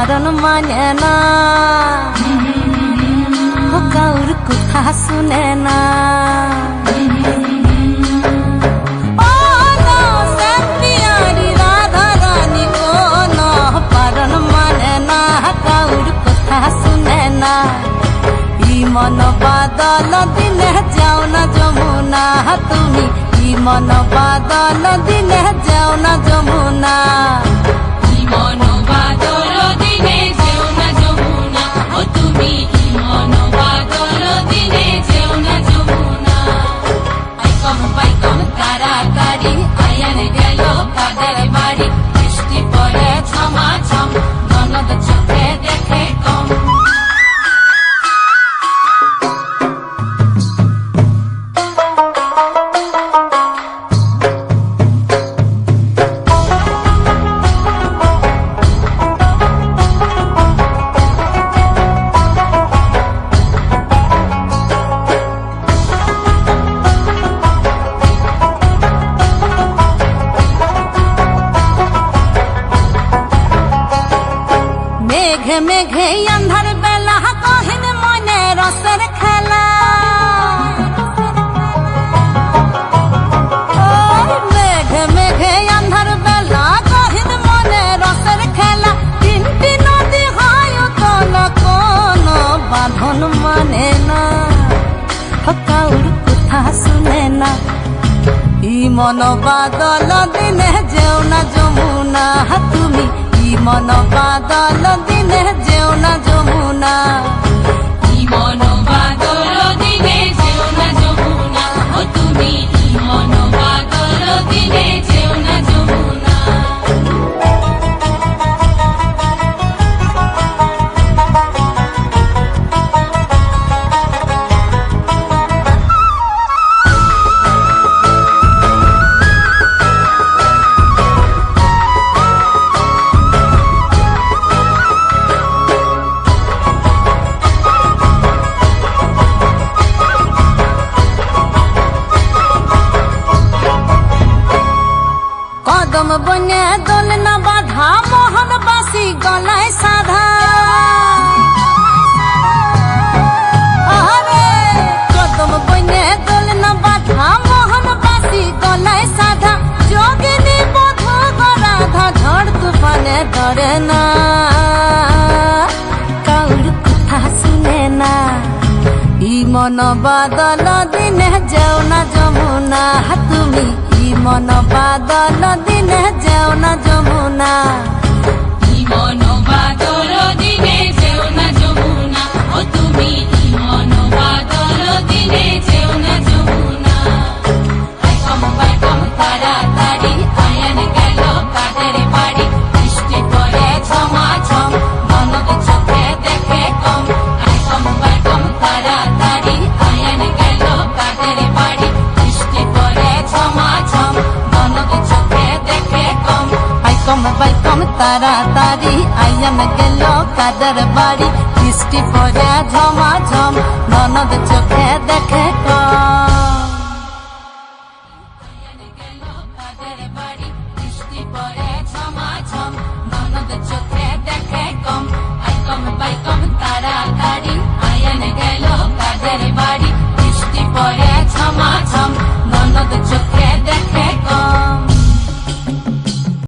বারণ মানে না, কাউর কথা শুনে না। মন বাদল দিনে যাও না যমুনা, তুমি মন বাদল দিনে যাও না যমুনা। মন বাদল দিনে যেও না যমুনা, ও তুমি মন বাদল দিনে যেও না যমুনা। পাইকম তাড়াতাড়ি আয়ান গেল কাদের বাড়ি, বৃষ্টি পড়ে ছমাছম ননদ চোখে দেখে কম। মেঘে মেঘে আন্ধার বেলা কহিন মনে রসের খেলা, মেঘে মেঘে আন্ধার বেলা কহিন মনে রসের খেলা। তিনটি নদী হয় কোন কোন বাঁধন মানে না, কাউর কথা শুনে না। মন বাদল দিনে যেও না যমুনা, তুমি মন বাদল দিনে যেও না যমুনা। মন বাদল দিনে যেও না যমুনা, ও তুমি মন বাদল দিনে যেও না যমুনা। কদম বনে দোল না বাধা, মোহন বাসি গলায় সাধা। আরে কদম বনে দোল না বাধা, মোহন বাসি গলায় সাধা। যোগিনী বধূ গরাধা, ঝড় তুফানে ডরে না, কাউর কথা শুনে না। মন বাদল দিনে যেও না যমুনা, তুমি মন বাদল দিনে যেও না যমুনা। মন বাদল দিনে যেও না যমুনা, ও তুমি মন বাদল দিনে যেও না যমুনা। পাইকম তাড়াতাড়ি আয়ান গেল কাদের বাড়ি, বৃষ্টি পড়ে ছমাছম ননদ চোখে দেখে কম। পাইকম তাড়াতাড়ি আয়ান গেল কাদের বাড়ি, বৃষ্টি পড়ে ছমাছম ননদ চোখে দেখে কম। বাইকম তাড়াতাড়ি আয়ান গেল কাদের বাড়ি, বৃষ্টি পড়ে ঝমাঝম ননদ